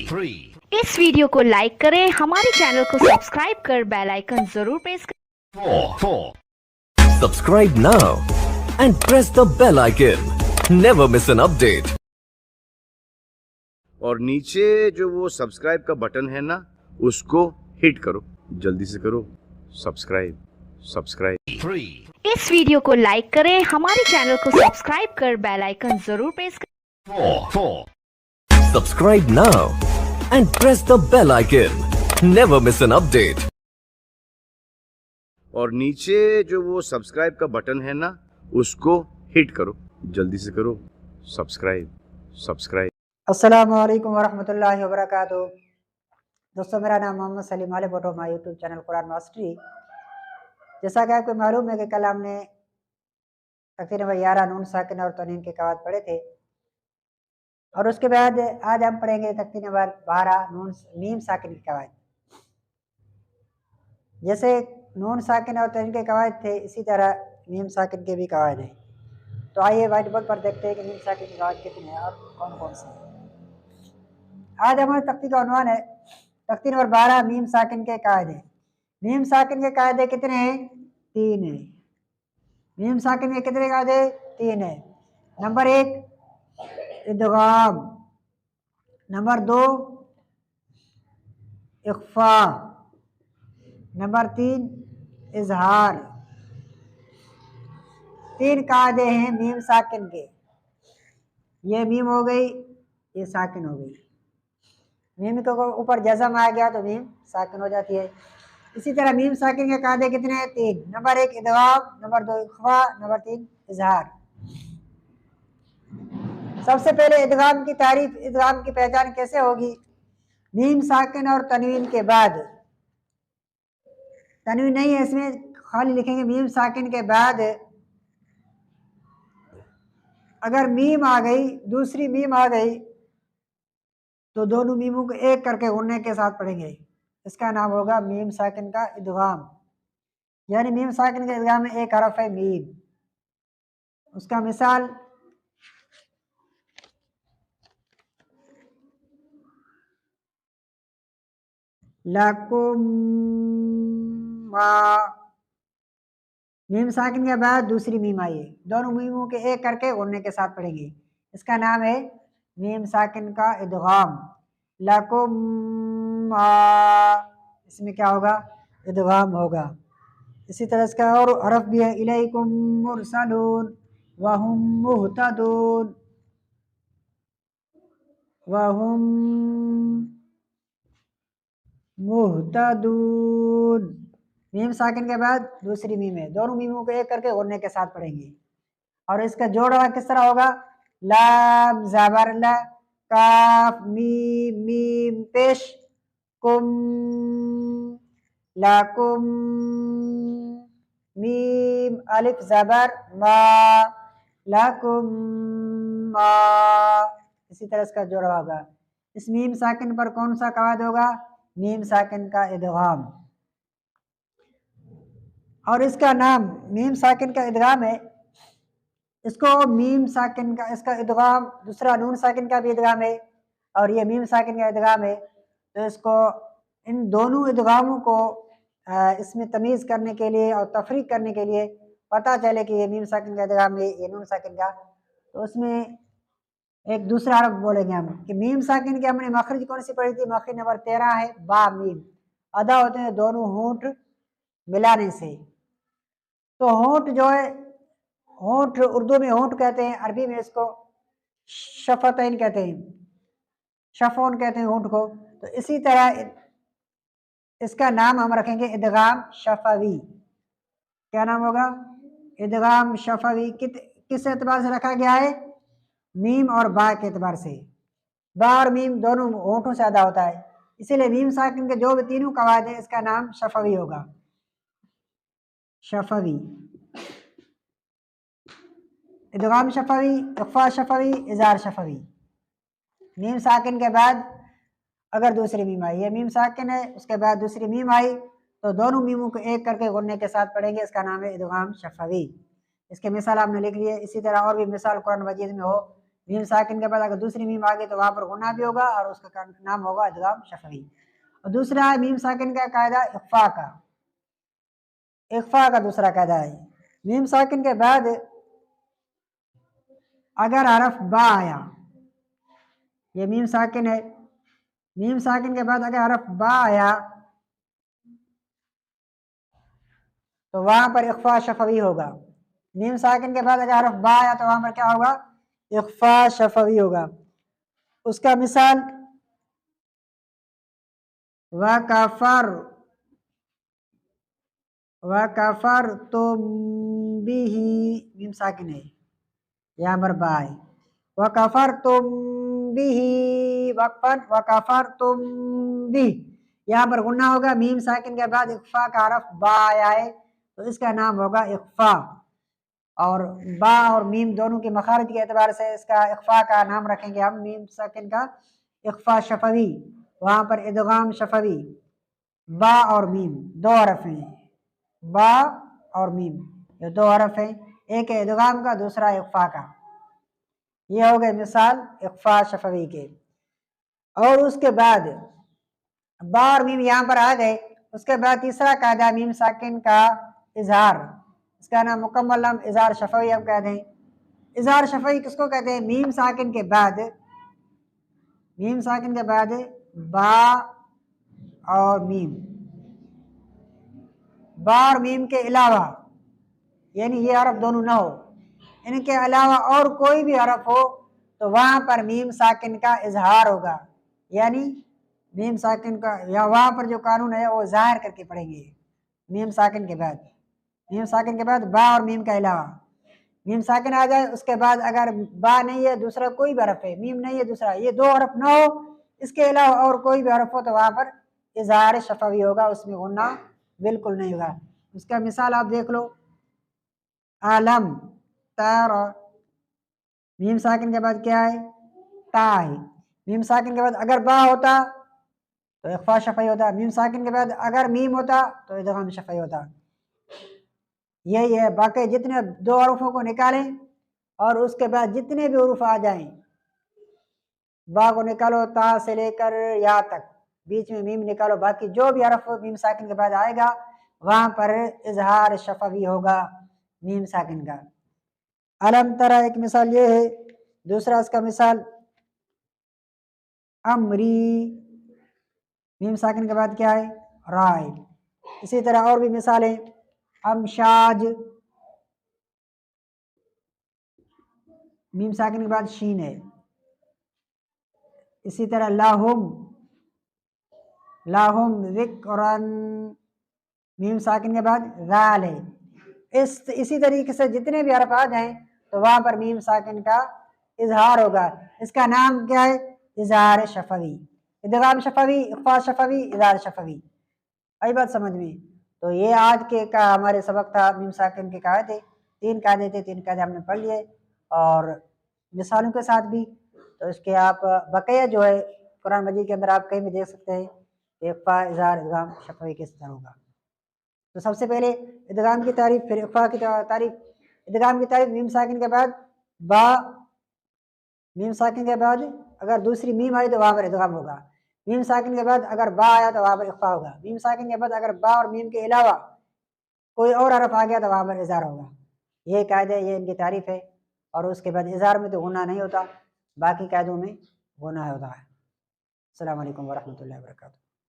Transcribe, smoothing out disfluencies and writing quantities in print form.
इस वीडियो को लाइक करें, हमारे चैनल को सब्सक्राइब कर बेल आइकन जरूर प्रेस करें। Subscribe now and press the bell icon. Never miss an update. और नीचे जो वो सब्सक्राइब का बटन है ना, उसको हिट करो, जल्दी से करो। सब्सक्राइब। इस वीडियो को लाइक करें, हमारे चैनल को सब्सक्राइब कर बेल आइकन जरूर प्रेस करें। Subscribe now and press the bell icon. Never miss an update. और नीचे जो वो सब्सक्राइब का बटन है ना, उसको हिट करो, जल्दी से करो। सब्सक्राइब। अस्सलामु अलैकुम वरहमतुल्लाहि वबरकातुहू। दोस्तों, मेरा नाम मोहम्मद सलीम आले बोटो, my YouTube channel Quran mastery. जैसा कि आपको मालूम है कि कल हमने तकरीर नंबर 11 नून साकिन और तनवीन के कवायद पढ़े थे, और उसके बाद आज हम पढ़ेंगे तकरीर नंबर 12 नून मीम साकिन के कवायद। जैसे नून साकिन और तनवीन के कवायद थे, इसी तरह मीम साकिन के भी कवायद हैं। तो आइए व्हाइट बोर्ड पर देखते हैं कि मीम साकिन के कवायद कितने हैं और कौन कौन से हैं। आज हमारे तख्ती का उन्वान है तख्ती नंबर 12 मीम साकिन के कायदे। मीम साकिन के कायदे कितने हैं? 3 हैं। मीम साकिन के कितने कायदे? 3 हैं। नंबर 1 इदगाम, नंबर 2 इख्फा, नंबर 3 इजहार। 3 कायदे हैं मीम साकिन के। ये मीम हो गई, ये साकिन हो गई। मीम के ऊपर जज़म आ गया तो मीम साकिन हो जाती है। इसी तरह मीम साकिन के कायदे कितने हैं? 3। नंबर 1 इदगाम, नंबर 2 इख्फा, नंबर 3 इजहार। सबसे पहले इदगाम की तारीफ, इदगाम की पहचान कैसे होगी? मीम साकिन और तनवीन के बाद, तनवीन नहीं है इसमें, खाली लिखेंगे मीम साकिन के बाद अगर मीम आ गई, दूसरी मीम आ गई, तो दोनों मीमों को एक करके गुणने के साथ पढ़ेंगे। इसका नाम होगा मीम साकिन का इदगाम। यानी मीम साकिन के इदगाम में एक हरफ है मीम। उसका मिसाल लकुम मा, मीम साकिन के बाद दूसरी मीम आई है, दोनों मीमों के एक करके गुणने के साथ पढ़ेंगे। इसका नाम है मीम साकिन का इदगाम। लकुम मा, इसमें क्या होगा? इदगाम होगा। इसी तरह इसका और हरफ भी है इलैकुम मुरसलून वहुम मुहतदून, वहुम मुहतदून। मीम साकिन के बाद दूसरी मीम है, दोनों मीमों को एक करके गुणने के साथ पढ़ेंगे। और इसका जोड़ा किस तरह होगा? लाम ज़बर ला, काफ मीम मीम पेश, कुम लाकुम, मीम अलिफ ज़बर मा, लाकुम मा। इसी तरह इसका जोड़ा होगा। इस मीम साकिन पर कौन सा कवायद होगा? मीम साकिन का इदगाम। और इसका नाम मीम साकिन का इदगाम है। इसको मीम साकिन का, इसका इदगाम दूसरा नून साकिन का भी इदगाम है, और ये मीम साकिन का इदगाम है। तो इसको, इन दोनों इदगामों को इसमें तमीज़ करने के लिए और तफरीक करने के लिए, पता चले कि ये मीम साकिन का इदगाम है, ये नून साकिन का, तो उसमें एक दूसरा हरफ बोलेंगे हम कि मीम साकिन की हमने मखरज कौन सी पढ़ी थी? मखरज नंबर 13 है बा मीम। अदा होते हैं दोनों होंठ मिलाने से। तो होंठ जो है, होंठ उर्दू में होंठ कहते हैं, अरबी में इसको शफतैन कहते हैं, शफोन कहते हैं होंठ को। तो इसी तरह इसका नाम हम रखेंगे इदगाम शफवी। क्या नाम होगा? इदगाम शफवी। किस एतबार से रखा गया है? मीम और बा के एतबार से। बा और मीम दोनों होंठों से अदा होता है, इसीलिए मीम साकिन के जो भी तीनों कवायद है, इसका नाम शफवी होगा। शफवी, इदगाम शफवी, इख्फा शफवी, इज़हार शफवी। मीम साकिन के बाद अगर दूसरी मीम आई, ये मीम साकिन है, उसके बाद दूसरी मीम आई, तो दोनों मीमों को एक करके गुणने के साथ पढ़ेंगे। इसका नाम है इदगाम शफवी। इसके मिसाल आपने लिख लिए। इसी तरह और भी मिसाल कुरान मजीद में हो میم ساکن کے بعد اگر دوسری میم آگے تو وہاں پر غنہ بھی ہوگا اور اس کا نام ہوگا ادغام شفوی۔ اور دوسرا ہے میم ساکن کا قاعدہ اخفاء کا، اخفاء کا دوسرا قاعدہ ہے میم ساکن کے بعد اگر حرف با آیا، یہ میم ساکن ہے، میم ساکن کے بعد اگر حرف با آیا تو وہاں پر اخفاء شفوی ہوگا۔ میم ساکن کے بعد اگر حرف با آیا تو وہاں پر کیا ہوگا؟ اخفاء شفوی ہوگا۔ اس کا مثال وَكَفَرْ وَكَفَرْتُمْ بِهِ، میم ساکن ہے، یہاں پر با ہے، وَكَفَرْتُمْ بِهِ وقفاً وَكَفَرْتُمْ بِهِ، یہاں پر غنہ ہوگا، میم ساکن کے بعد اخفاء کا حرف با آیا ہے تو اس کا نام ہوگا اخفاء، اور با اور میم دونوں کے مخارج کے اعتبار سے اس کا اخفاء کا نام رکھیں گے ہم میم ساکن کا اخفاء شفوی، وہاں پر ادغام شفوی۔ با اور میم دو حرف ہیں، با اور میم یہ دو حرف ہیں، ایک ہے ادغام کا، دوسرا اخفاء کا، یہ ہو گئے مثال اخفاء شفوی کے۔ اور اس کے بعد با اور میم یہاں پر آ گئے، اس کے بعد تیسرا قاعدہ میم ساکن کا اظہار، اس کا نام مکمل نام اظہار شفوی ہم کہتے ہیں۔ اظہار شفوی کس کو کہتے ہیں؟ میم ساکن کے بعد، میم ساکن کے بعد با اور میم، با اور میم کے علاوہ، یعنی یہ حرف دونوں نہ ہو، ان کے علاوہ اور کوئی بھی حرف ہو تو وہاں پر میم ساکن کا اظہار ہوگا، یعنی میم ساکن کا، یا وہاں پر جو قانون ہے وہ ظاہر کر کے پڑھیں گے میم ساکن کے بعد، میم ساکن کے بعد با اور میم کا علاوہ، میم ساکن آ جائے اس کے بعد اگر با نہیں ہے دوسرا کوئی بھی حرف ہے، میم نہیں ہے دوسرا، یہ دو حرف نہ ہو، اس کے علاوہ اور کوئی بھی حرف ہو تو وہاں پر اظہار شفوی ہوگا، اس میں غنہ بالکل نہیں ہوگا۔ اس کا مثال آپ دیکھ لو، عالم تارا، میم ساکن کے بعد کیا ہے؟ تا ہے، میم ساکن کے بعد اگر با ہوتا تو اخفاء شفوی ہوتا، میم ساکن کے بعد اگر میم ہوتا تو ادغام شفوی ہوتا۔ یہی ہے، باقی جتنے دو حروفوں کو نکالیں اور اس کے بعد جتنے بھی حروف آ جائیں، با کو نکالو تا سے لے کر یا تک، بیچ میں میم نکالو، باقی جو بھی حرف میم ساکن کے بعد آئے گا وہاں پر اظہار شفوی ہوگا میم ساکن کا۔ علم ترا ایک مثال یہ ہے، دوسرا اس کا مثال امری، میم ساکن کے بعد کیا ہے؟ را ہے۔ اسی طرح اور بھی مثالیں، امشاج، میم ساکن کے بعد شین ہے۔ اسی طرح لاہم، لاہم ذکرن، میم ساکن کے بعد ذال ہے۔ اسی طریقے سے جتنے بھی حرف آ جائیں تو وہاں پر میم ساکن کا اظہار ہوگا، اس کا نام کیا ہے؟ اظہار شفوی، ادغام شفوی، اخفاء شفوی، اظہار شفوی۔ آئی بات سمجھ میں؟ تو یہ آج کے کا ہمارے سبق تھا، میم ساکن کے قاعدے، تین قاعدے تھے، تین قاعدے ہم نے پڑھ لیے اور مثالوں کے ساتھ بھی۔ تو اس کے آپ بقیہ جو ہے قرآن مجید کے اندر آپ کہیں بھی دیکھ سکتے ہیں کہ اخفاء، اظہار، ادغام شفوی کس طرح ہوگا۔ تو سب سے پہلے ادغام کی تعریف، پھر اخفاء کی تعریف۔ ادغام کی تعریف، میم ساکن کے بعد با، میم ساکن کے بعد اگر دوسری میم آئی تو وہاں پر ادغام ہوگا، میم ساکن کے بعد اگر با آیا تو وہاں پر اخفاء ہوگا، میم ساکن کے بعد اگر با اور میم کے علاوہ کوئی اور حرف آ گیا تو وہاں پر اظہار ہوگا۔ یہ قاعدے، یہ ان کی تعریف ہے۔ اور اس کے بعد اظہار میں تو غنہ نہیں ہوتا، باقی قاعدوں میں غنہ ہوتا ہے۔ السلام علیکم ورحمۃ اللہ وبرکاتہ۔